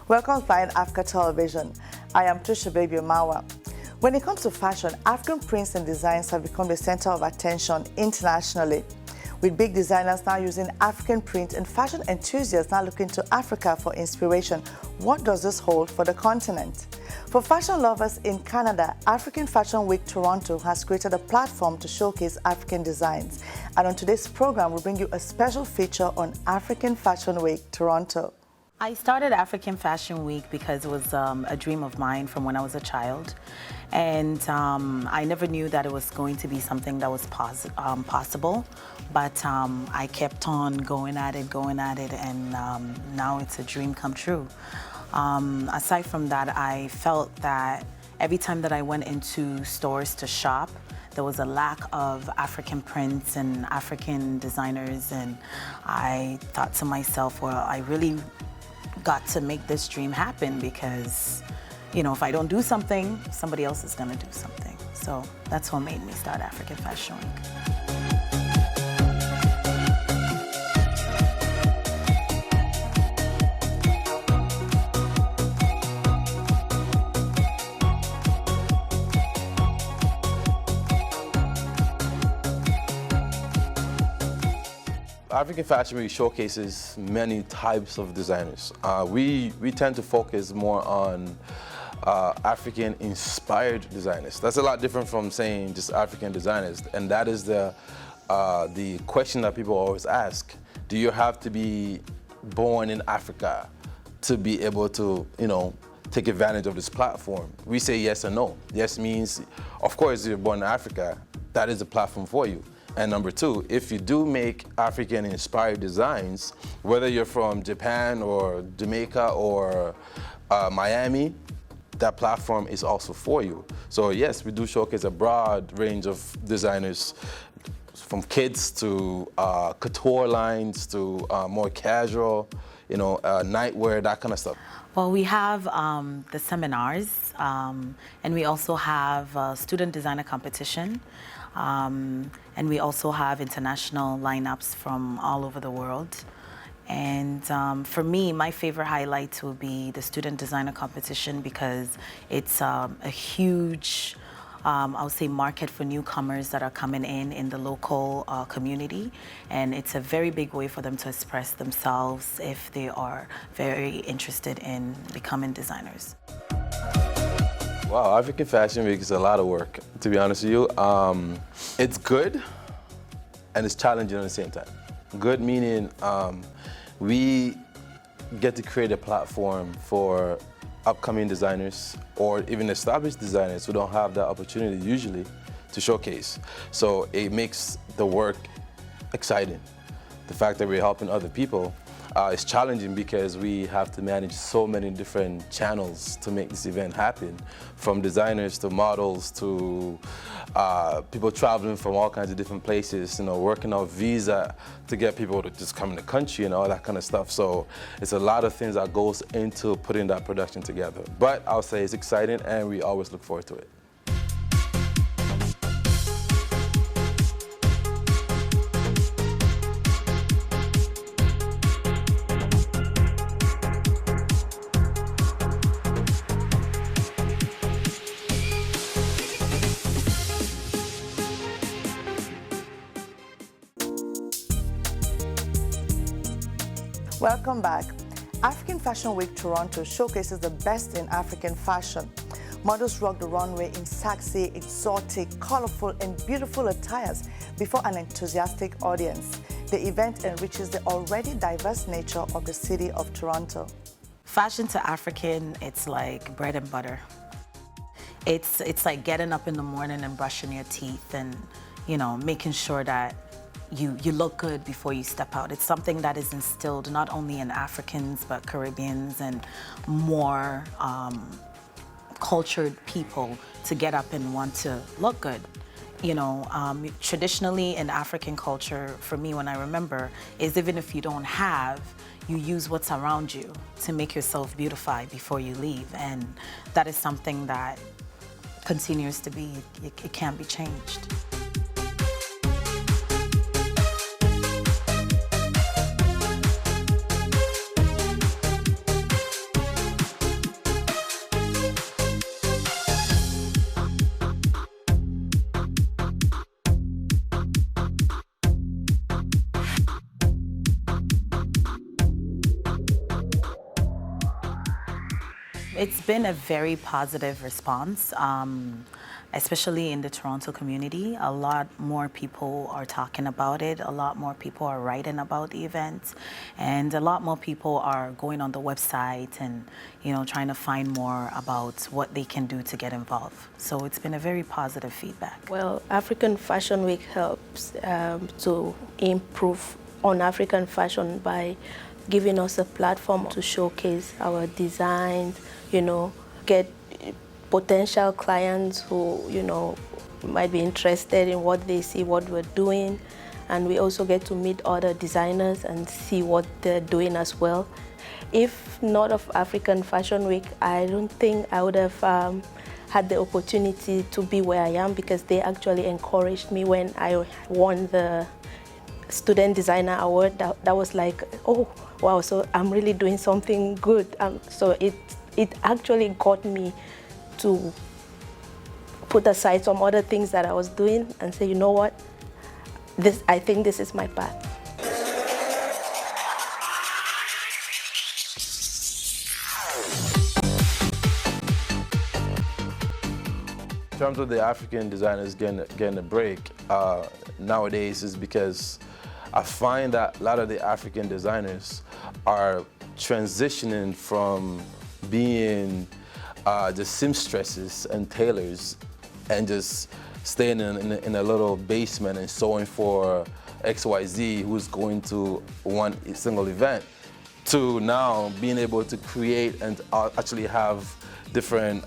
Welcome to Flying Africa Television. I am Trisha Baby Omawa. When it comes to fashion, African prints and designs have become the center of attention internationally, with big designers now using African print and fashion enthusiasts now looking to Africa for inspiration. What does this hold for the continent? For fashion lovers in Canada, African Fashion Week Toronto has created a platform to showcase African designs. And on today's program, we'll bring you a special feature on African Fashion Week Toronto. I started African Fashion Week because it was a dream of mine from when I was a child. And I never knew that it was going to be something that was possible. But I kept on going at it, and now it's a dream come true. Aside from that, I felt that every time that I went into stores to shop, there was a lack of African prints and African designers. And I thought to myself, well, I really got to make this dream happen because, you know, if I don't do something, somebody else is going to do something. So that's what made me start African Fashion Week. African Fashion Week showcases many types of designers. We tend to focus more on African-inspired designers. That's a lot different from saying just African designers, and that is the question that people always ask. Do you have to be born in Africa to be able to, you know, take advantage of this platform? We say yes or no. Yes means, of course, if you're born in Africa, that is the platform for you. And number two, if you do make African-inspired designs, whether you're from Japan or Jamaica or Miami, that platform is also for you. So yes, we do showcase a broad range of designers, from kids to couture lines to more casual, you know, nightwear, that kind of stuff. Well, we have the seminars, and we also have a student designer competition. And we also have international lineups from all over the world. And for me, my favorite highlight will be the student designer competition because it's a huge, I would say, market for newcomers that are coming in the local community. And it's a very big way for them to express themselves if they are very interested in becoming designers. Wow, African Fashion Week is a lot of work, to be honest with you. It's good and it's challenging at the same time. Good meaning we get to create a platform for upcoming designers or even established designers who don't have that opportunity usually to showcase. So it makes the work exciting. The fact that we're helping other people is challenging because we have to manage so many different channels to make this event happen, from designers to models to people traveling from all kinds of different places, you know, working out visa to get people to just come in the country and all that kind of stuff. So it's a lot of things that goes into putting that production together. But I'll say it's exciting and we always look forward to it. Welcome back. African Fashion Week Toronto showcases the best in African fashion. Models rock the runway in sexy, exotic, colorful, and beautiful attires before an enthusiastic audience. The event enriches the already diverse nature of the city of Toronto. Fashion to African, it's like bread and butter. It's like getting up in the morning and brushing your teeth and, you know, making sure that you look good before you step out. It's something that is instilled not only in Africans, but Caribbeans and more cultured people to get up and want to look good. You know, traditionally in African culture, for me, when I remember, is even if you don't have, you use what's around you to make yourself beautify before you leave. And that is something that continues to be, it can't be changed. It's been a very positive response, especially in the Toronto community. A lot more people are talking about it. A lot more people are writing about the event, and a lot more people are going on the website and, you know, trying to find more about what they can do to get involved. So it's been a very positive feedback. Well, African Fashion Week helps to improve on African fashion by giving us a platform to showcase our designs, you know, get potential clients who, you know, might be interested in what they see, what we're doing. And we also get to meet other designers and see what they're doing as well. If not of African Fashion Week, I don't think I would have had the opportunity to be where I am, because they actually encouraged me when I won the Student Designer Award. That was like, oh, wow, so I'm really doing something good. So it actually got me to put aside some other things that I was doing and say, you know what, I think this is my path. In terms of the African designers getting a break nowadays is because I find that a lot of the African designers are transitioning from being just seamstresses and tailors and just staying in a little basement and sewing for XYZ who's going to one single event, to now being able to create and actually have different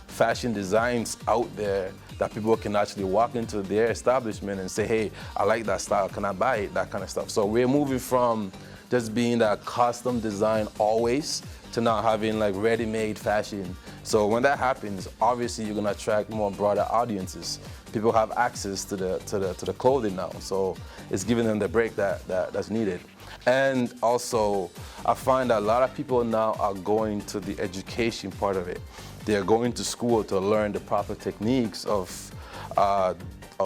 fashion designs out there that people can actually walk into their establishment and say, hey, I like that style, can I buy it, that kind of stuff. So we're moving from just being that custom design always to now having like ready-made fashion. So when that happens, obviously you're gonna attract more broader audiences. People have access to the clothing now, so it's giving them the break that's needed. And also, I find that a lot of people now are going to the education part of it. They're going to school to learn the proper techniques of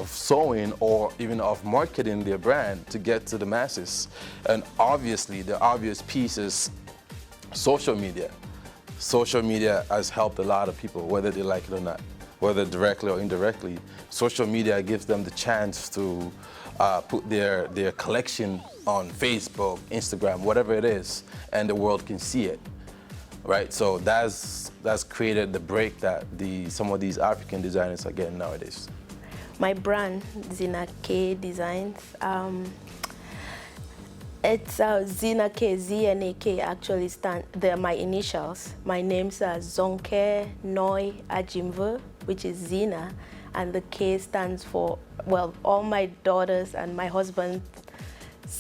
sewing or even of marketing their brand to get to the masses. And obviously, the obvious piece is social media. Social media has helped a lot of people, whether they like it or not, whether directly or indirectly. Social media gives them the chance to put their collection on Facebook, Instagram, whatever it is, and the world can see it. Right, so that's created the break that some of these African designers are getting nowadays. My brand, ZNAK Designs, it's ZNAK, ZNAK actually they're my initials. My names are Zongkeh, Noi, Ajimve, which is Zina, and the K stands for, well, all my daughters and my husband's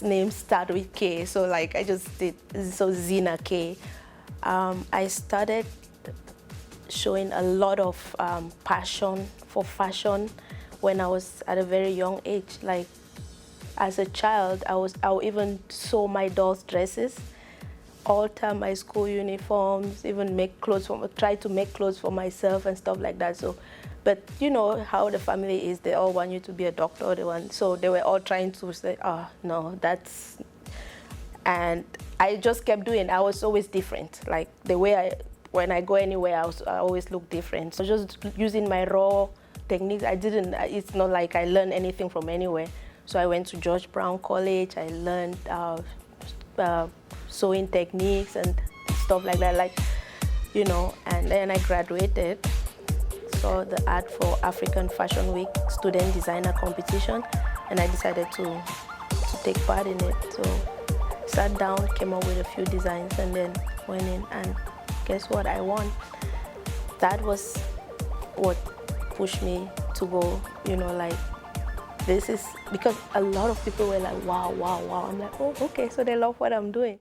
names start with K, so like I just did, so ZNAK. I started showing a lot of passion for fashion when I was at a very young age. Like as a child, I would even sew my dolls' dresses, alter my school uniforms, even try to make clothes for myself and stuff like that. So, but you know how the family is, they all want you to be a doctor or so they were all trying to say, oh, no, that's, and I just kept doing. I was always different. Like the way when I go anywhere, I always look different. So just using my raw techniques. It's not like I learned anything from anywhere. So I went to George Brown College. I learned sewing techniques and stuff like that. Like, you know, and then I graduated. Saw the ad for African Fashion Week Student Designer Competition, and I decided to take part in it. So sat down, came up with a few designs, and then went in, and guess what? I won. That was what pushed me to go, you know, like, this is, because a lot of people were like, wow, wow, wow. I'm like, oh, okay, so they love what I'm doing.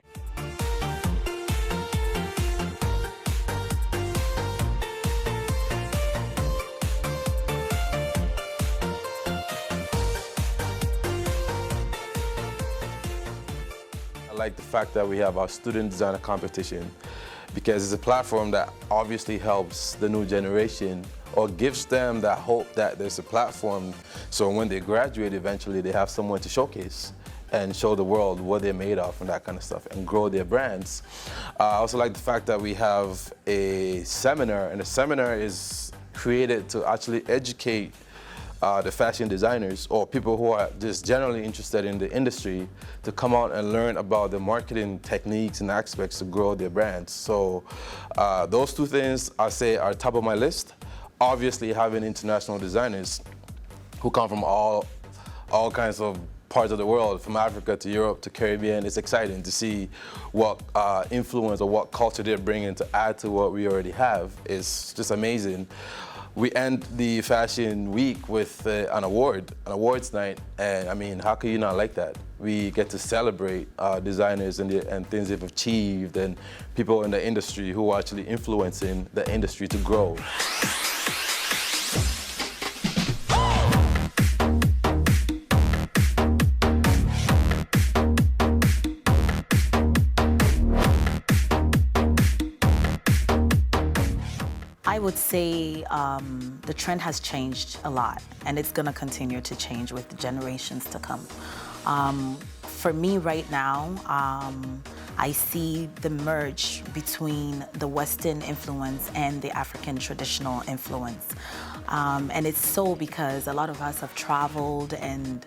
I like the fact that we have our student designer competition, because it's a platform that obviously helps the new generation, or gives them that hope that there's a platform, so when they graduate eventually they have someone to showcase. and show the world what they're made of and that kind of stuff and grow their brands. I also like the fact that we have a seminar, and the seminar is created to actually educate the fashion designers or people who are just generally interested in the industry to come out and learn about the marketing techniques and aspects to grow their brands. So those two things I say are top of my list. Obviously having international designers who come from all kinds of parts of the world, from Africa to Europe to Caribbean. It's exciting to see what influence or what culture they're bringing to add to what we already have. It's just amazing. We end the fashion week with an awards night, and I mean, how can you not like that? We get to celebrate designers and things they've achieved and people in the industry who are actually influencing the industry to grow. I would say the trend has changed a lot, and it's going to continue to change with the generations to come. For me right now, I see the merge between the Western influence and the African traditional influence. And it's so because a lot of us have traveled and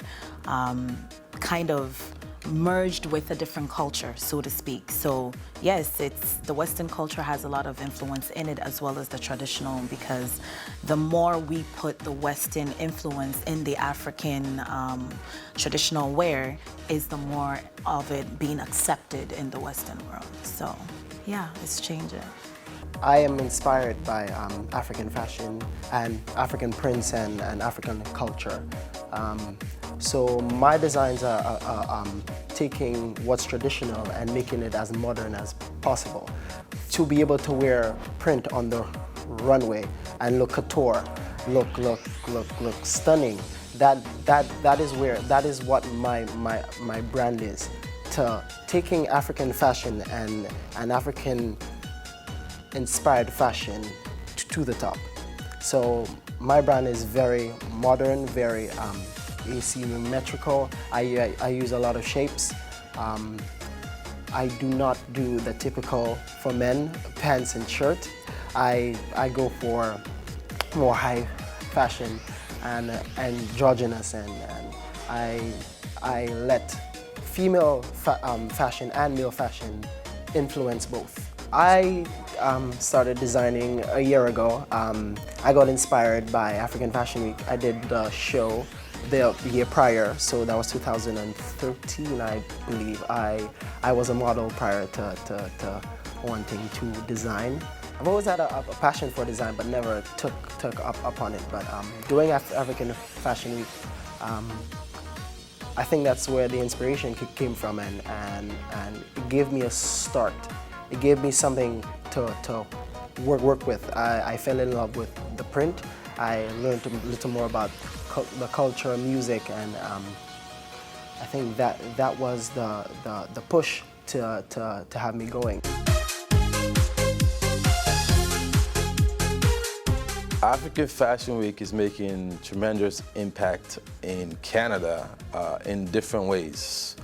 kind of merged with a different culture, so to speak. So yes, the Western culture has a lot of influence in it as well as the traditional, because the more we put the Western influence in the African traditional wear is the more of it being accepted in the Western world. So yeah, it's changing. I am inspired by African fashion and African prints and African culture. So my designs are taking what's traditional and making it as modern as possible. To be able to wear print on the runway and look couture, look stunning. That is what my brand is. To taking African fashion and African inspired fashion to the top. So my brand is very modern, very asymmetrical. I use a lot of shapes. I do not do the typical for men pants and shirt. I go for more high fashion and androgynous, and I let female fashion and male fashion influence both. I started designing a year ago. I got inspired by African Fashion Week. I did the show the year prior, so that was 2013, I believe. I was a model prior to wanting to design. I've always had a passion for design, but never took up upon it. But doing African Fashion Week, I think that's where the inspiration came from, and it gave me a start. It gave me something to work with. I fell in love with the print. I learned a little more about the culture, music, and I think that was the push to have me going. African Fashion Week is making tremendous impact in Canada in different ways.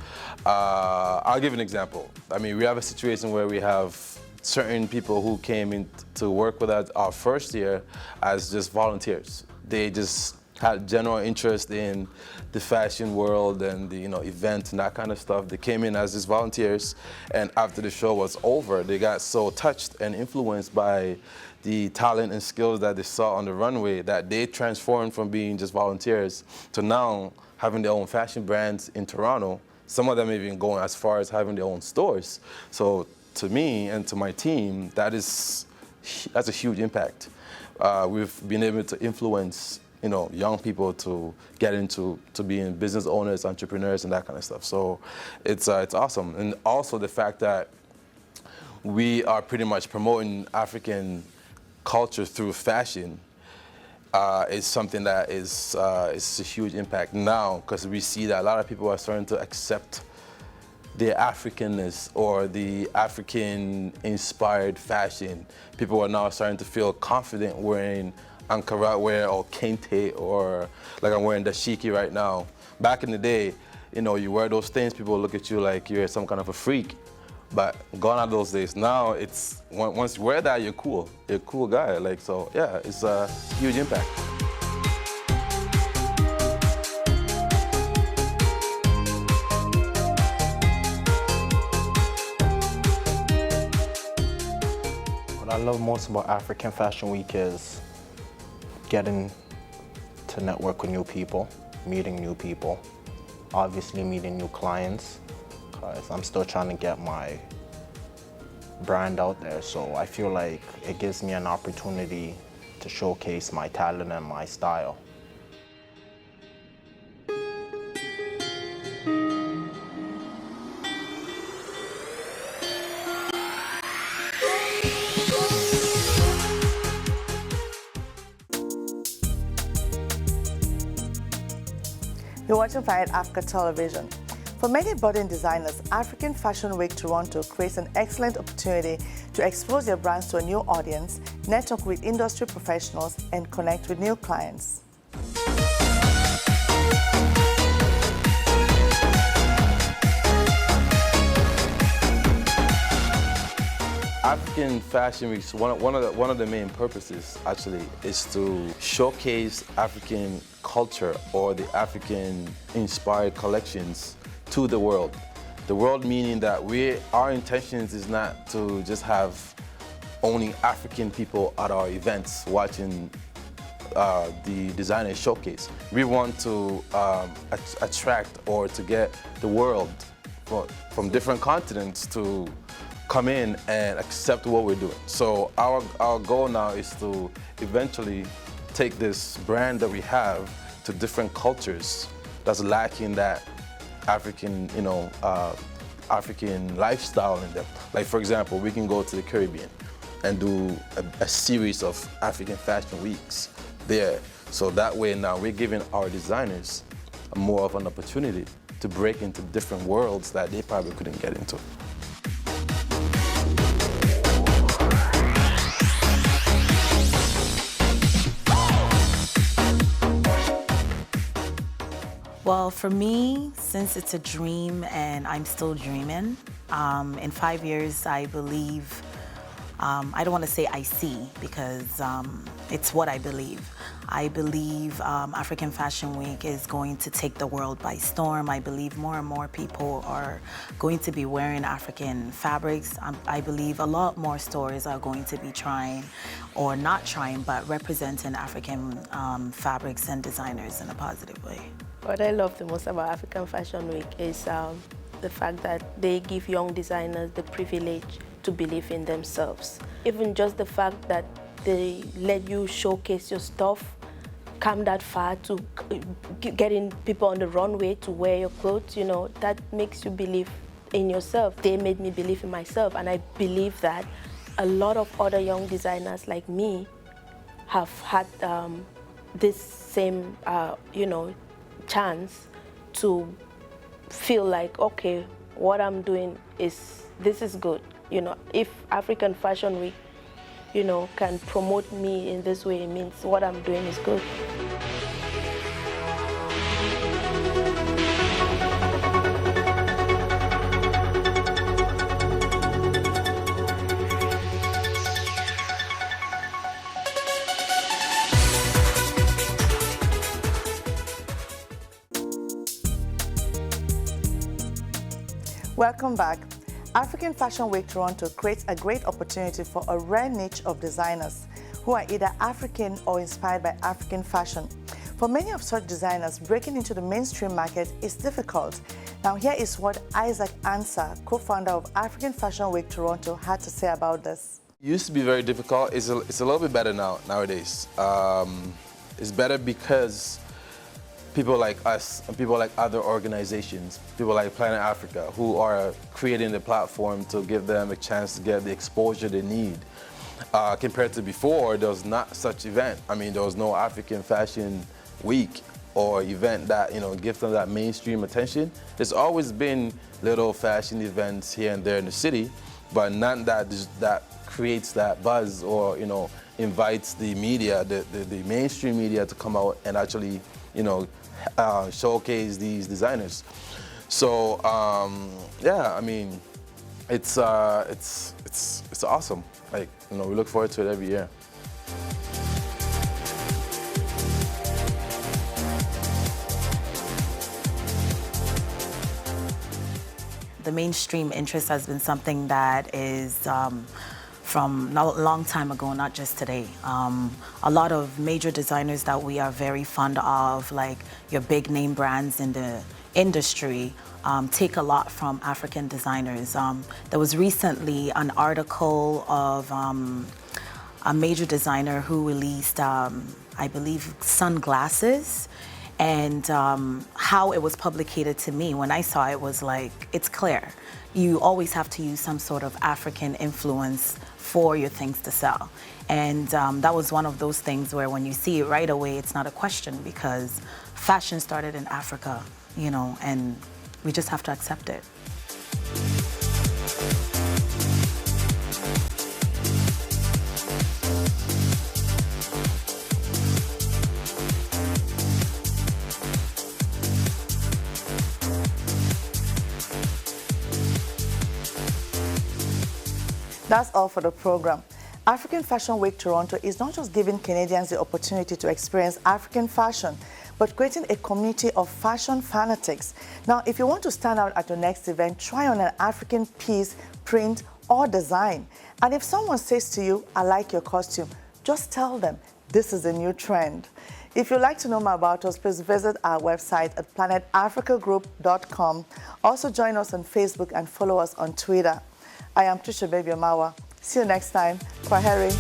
I'll give an example. I mean, we have a situation where we have certain people who came in to work with us our first year as just volunteers. They just had general interest in the fashion world and the events and that kind of stuff. They came in as just volunteers, and after the show was over, they got so touched and influenced by the talent and skills that they saw on the runway that they transformed from being just volunteers to now having their own fashion brands in Toronto. Some of them even going as far as having their own stores. So to me and to my team, that's a huge impact. We've been able to influence young people to get into being business owners, entrepreneurs, and that kind of stuff. So it's awesome. And also the fact that we are pretty much promoting African culture through fashion is something that is a huge impact now, because we see that a lot of people are starting to accept the Africanness or the African-inspired fashion. People are now starting to feel confident wearing Ankara wear or kente, or like I'm wearing dashiki right now. Back in the day, you know, you wear those things, people look at you like you're some kind of a freak. But gone are those days. Now it's, once you wear that, you're cool. You're a cool guy. Like, so yeah, it's a huge impact. What I love most about African Fashion Week is getting to network with new people, meeting new people, obviously meeting new clients, because I'm still trying to get my brand out there. So I feel like it gives me an opportunity to showcase my talent and my style. You're watching Planet Africa Television. For many budding designers, African Fashion Week Toronto creates an excellent opportunity to expose their brands to a new audience, network with industry professionals, and connect with new clients. African Fashion Week, one of the main purposes actually is to showcase African culture or the African-inspired collections to the world. The world meaning that our intentions is not to just have only African people at our events watching the designer showcase. We want to attract or to get the world from different continents to come in and accept what we're doing. So our goal now is to eventually take this brand that we have to different cultures that's lacking that African, African lifestyle in them. Like for example, we can go to the Caribbean and do a series of African fashion weeks there. So that way now we're giving our designers more of an opportunity to break into different worlds that they probably couldn't get into. Well, for me, since it's a dream and I'm still dreaming, in 5 years, I believe, I don't want to say I see because it's what I believe. I believe African Fashion Week is going to take the world by storm. I believe more and more people are going to be wearing African fabrics. I believe a lot more stores are going to be trying, or not trying, but representing African fabrics and designers in a positive way. What I love the most about African Fashion Week is the fact that they give young designers the privilege to believe in themselves. Even just the fact that they let you showcase your stuff, come that far to getting people on the runway to wear your clothes, that makes you believe in yourself. They made me believe in myself, and I believe that a lot of other young designers like me have had this same, chance to feel like, okay, what I'm doing this is good. If African Fashion Week, can promote me in this way, it means what I'm doing is good. Welcome back. African Fashion Week Toronto creates a great opportunity for a rare niche of designers who are either African or inspired by African fashion. For many of such designers, breaking into the mainstream market is difficult. Now here is what Ansah, co-founder of African Fashion Week Toronto, had to say about this. It used to be very difficult. It's a little bit better nowadays. It's better because people like us and people like other organizations, people like Planet Africa, who are creating the platform to give them a chance to get the exposure they need. Compared to before, there was not such event. I mean, there was no African Fashion Week or event that, gives them that mainstream attention. There's always been little fashion events here and there in the city, but none that creates that buzz or, invites the media, the mainstream media to come out and actually, showcase these designers. So yeah, I mean, it's awesome. Like, we look forward to it every year. The mainstream interest has been something that is from a long time ago, not just today. A lot of major designers that we are very fond of, like your big name brands in the industry, take a lot from African designers. There was recently an article of a major designer who released, I believe, sunglasses, and how it was publicated to me when I saw it was like, it's clear. You always have to use some sort of African influence for your things to sell. And that was one of those things where when you see it right away, it's not a question, because fashion started in Africa, and we just have to accept it. That's all for the program. African Fashion Week Toronto is not just giving Canadians the opportunity to experience African fashion, but creating a community of fashion fanatics. Now, if you want to stand out at your next event, try on an African piece, print, or design. And if someone says to you, I like your costume, just tell them this is a new trend. If you'd like to know more about us, please visit our website at planetafricagroup.com. Also join us on Facebook and follow us on Twitter. I am Trisha Baby Omawa. See you next time. Kwaheri.